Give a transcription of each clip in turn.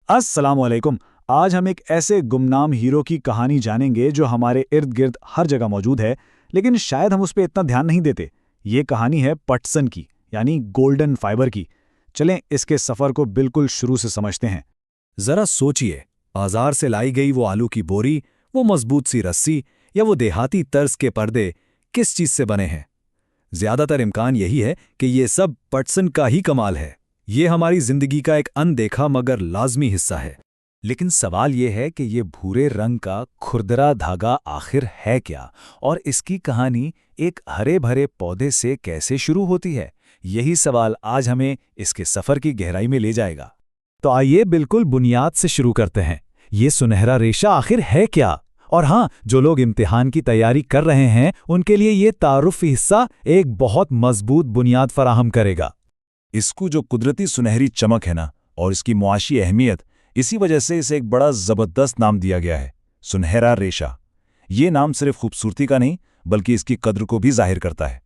अस्सलाम वालेकुम। आज हम एक ऐसे गुमनाम हीरो की कहानी जानेंगे जो हमारे इर्द गिर्द हर जगह मौजूद है, लेकिन शायद हम उस पर इतना ध्यान नहीं देते। ये कहानी है पटसन की, यानी गोल्डन फाइबर की। चलें इसके सफ़र को बिल्कुल शुरू से समझते हैं। जरा सोचिए, बाजार से लाई गई वो आलू की बोरी, वो मजबूत सी रस्सी या वो देहाती तर्ज के पर्दे किस चीज से बने हैं? ज्यादातर इम्कान यही है कि ये सब पटसन का ही कमाल है। ये हमारी जिंदगी का एक अनदेखा मगर लाजमी हिस्सा है। लेकिन सवाल ये है कि ये भूरे रंग का खुरदरा धागा आखिर है क्या, और इसकी कहानी एक हरे भरे पौधे से कैसे शुरू होती है? यही सवाल आज हमें इसके सफर की गहराई में ले जाएगा। तो आइए बिल्कुल बुनियाद से शुरू करते हैं। ये सुनहरा रेशा आखिर है क्या? और हाँ, जो लोग इम्तिहान की तैयारी कर रहे हैं उनके लिए ये तारुफी हिस्सा एक बहुत मजबूत बुनियाद फराहम करेगा। इसको जो कुदरती सुनहरी चमक है ना, और इसकी मुआशी अहमियत, इसी वजह से इसे एक बड़ा ज़बरदस्त नाम दिया गया है, सुनहरा रेशा। ये नाम सिर्फ खूबसूरती का नहीं बल्कि इसकी कद्र को भी जाहिर करता है।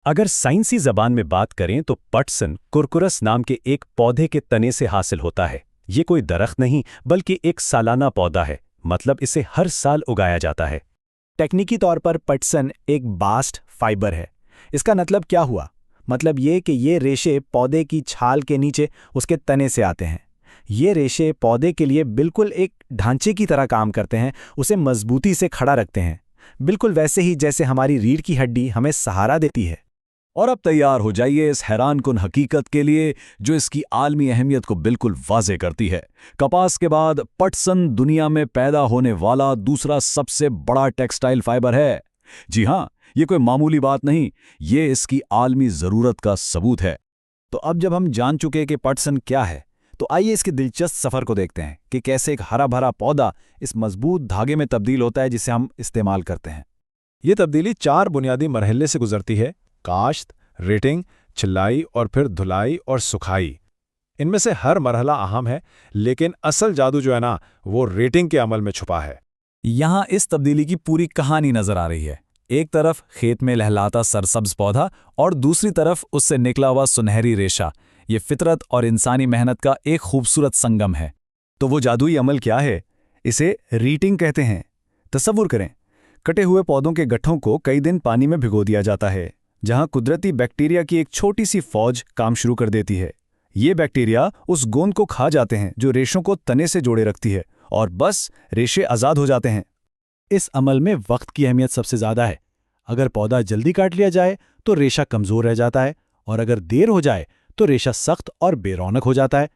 अगर साइंसी जबान में बात करें तो पटसन कुरकुरस नाम के एक पौधे के तने से हासिल होता है। ये कोई दरख्त नहीं बल्कि एक सालाना पौधा है, मतलब इसे हर साल उगाया जाता है। टेक्निकी तौर पर पटसन एक बास्ट फाइबर है। इसका मतलब क्या हुआ? मतलब ये कि ये रेशे पौधे की छाल के नीचे उसके तने से आते हैं। ये रेशे पौधे के लिए बिल्कुल एक ढांचे की तरह काम करते हैं, उसे मजबूती से खड़ा रखते हैं, बिल्कुल वैसे ही जैसे हमारी रीढ़ की हड्डी हमें सहारा देती है। और अब तैयार हो जाइए इस हैरानकुन हकीकत के लिए जो इसकी आलमी अहमियत को बिल्कुल वाज़ेह करती है। कपास के बाद पटसन दुनिया में पैदा होने वाला दूसरा सबसे बड़ा टेक्सटाइल फाइबर है। जी हाँ, ये कोई मामूली बात नहीं, ये इसकी आलमी ज़रूरत का सबूत है। तो अब जब हम जान चुके कि पटसन क्या है, तो आइए इसके दिलचस्प सफ़र को देखते हैं कि कैसे एक हरा भरा पौधा इस मजबूत धागे में तब्दील होता है जिसे हम इस्तेमाल करते हैं। ये तब्दीली 4 बुनियादी मरहले से गुजरती है: काश्त, रेटिंग, छिलाई और फिर धुलाई और सुखाई। इनमें से हर मरहला अहम है, लेकिन असल जादू जो है ना, वो रेटिंग के अमल में छुपा है। यहाँ इस तब्दीली की पूरी कहानी नजर आ रही है। एक तरफ खेत में लहलाता सरसब्ज पौधा और दूसरी तरफ उससे निकला हुआ सुनहरी रेशा। ये फितरत और इंसानी मेहनत का एक खूबसूरत संगम है। तो वो जादुई अमल क्या है? इसे रीटिंग कहते हैं। तसव्वुर करें, कटे हुए पौधों के गट्ठों को कई दिन पानी में भिगो दिया जाता है, जहां कुदरती बैक्टीरिया की एक छोटी सी फौज काम शुरू कर देती है। ये बैक्टीरिया उस गोंद को खा जाते हैं जो रेशों को तने से जोड़े रखती है, और बस रेशे आज़ाद हो जाते हैं। इस अमल में वक्त की अहमियत सबसे ज़्यादा है। अगर पौधा जल्दी काट लिया जाए तो रेशा कमज़ोर रह जाता है, और अगर देर हो जाए तो रेशा सख्त और बेरौनक हो जाता है।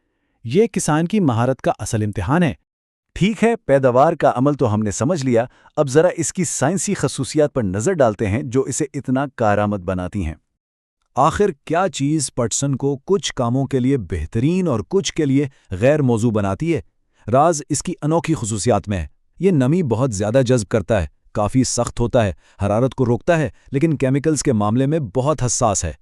ये किसान की महारत का असल इम्तिहान है। ठीक है, पैदावार का अमल तो हमने समझ लिया। अब ज़रा इसकी साइंसी खसूसियात पर नज़र डालते हैं जो इसे इतना कारआमद बनाती हैं। आखिर क्या चीज़ पटसन को कुछ कामों के लिए बेहतरीन और कुछ के लिए गैर मौजू बनाती है? राज इसकी अनोखी खसूसियात में है। ये नमी बहुत ज़्यादा जज्ब करता है, काफ़ी सख्त होता है, हरारत को रोकता है, लेकिन केमिकल्स के मामले में बहुत हसास है।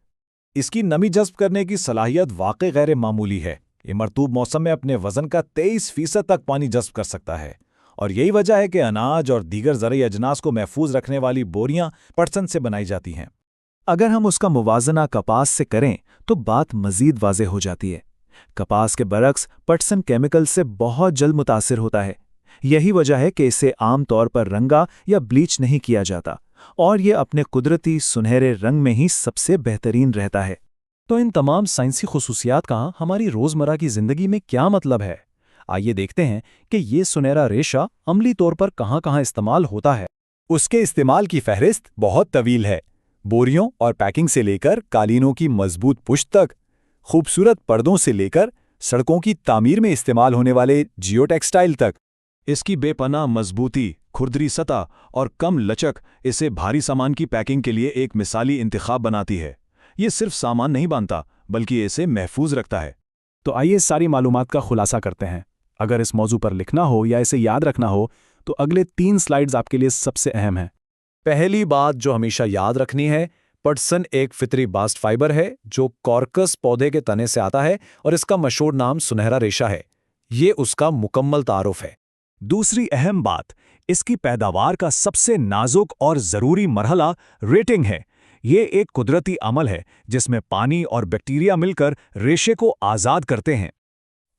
इसकी नमी जज्ब करने की सलाहियत वाकई गैर मामूली है। ये मरतूब मौसम में अपने वज़न का 23% तक पानी जज्ब कर सकता है, और यही वजह है कि अनाज और दीगर ज़रूरी अजनास को महफूज रखने वाली बोरियां पटसन से बनाई जाती हैं। अगर हम उसका मुवाजना कपास से करें तो बात मज़ीद वाज़ेह हो जाती है। कपास के बरक्स पटसन केमिकल से बहुत जल्द मुतासिर होता है। यही वजह है कि इसे आम तौर पर रंगा या ब्लीच नहीं किया जाता, और ये अपने कुदरती सुनहरे रंग में ही सबसे बेहतरीन रहता है। तो इन तमाम साइंसी खुसूसियात का हमारी रोज़मर्रा की ज़िंदगी में क्या मतलब है? आइए देखते हैं कि ये सुनहरा रेशा अमली तौर पर कहाँ-कहाँ इस्तेमाल होता है। उसके इस्तेमाल की फहरिस्त बहुत तवील है। बोरियों और पैकिंग से लेकर कालीनों की मजबूत पुष्ट तक, खूबसूरत पर्दों से लेकर सड़कों की तामीर में इस्तेमाल होने वाले जियो टेक्सटाइल तक। इसकी बेपनाह मजबूती, खुरदरी सतह और कम लचक इसे भारी सामान की पैकिंग के लिए एक मिसाली इंतखाब बनाती है। ये सिर्फ सामान नहीं बांधता बल्कि इसे महफूज रखता है। तो आइए सारी मालूमात का खुलासा करते हैं। अगर इस मौजू पर लिखना हो या इसे याद रखना हो तो अगले 3 स्लाइड्स आपके लिए सबसे अहम हैं। पहली बात जो हमेशा याद रखनी है, पटसन एक फितरी बास्ट फाइबर है जो कॉर्कस पौधे के तने से आता है, और इसका मशहूर नाम सुनहरा रेशा है। ये उसका मुकम्मल तारुफ है। दूसरी अहम बात, इसकी पैदावार का सबसे नाजुक और ज़रूरी मरहला रेटिंग है। ये एक कुदरती अमल है जिसमें पानी और बैक्टीरिया मिलकर रेशे को आज़ाद करते हैं।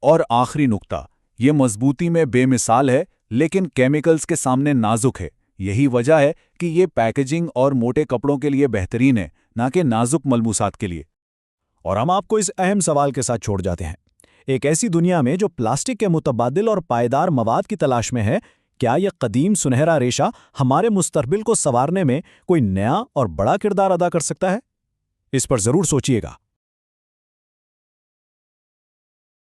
और आखिरी नुक्ता, ये मजबूती में बेमिसाल है, लेकिन केमिकल्स के सामने नाजुक है। यही वजह है कि ये पैकेजिंग और मोटे कपड़ों के लिए बेहतरीन है, ना कि नाजुक मलबूसात के लिए। और हम आपको इस अहम सवाल के साथ छोड़ जाते हैं। एक ऐसी दुनिया में जो प्लास्टिक के मुतबादिल और पायदार मवाद की तलाश में है, क्या यह कदीम सुनहरा रेशा हमारे मुस्तकबिल को संवारने में कोई नया और बड़ा किरदार अदा कर सकता है? इस पर जरूर सोचिएगा।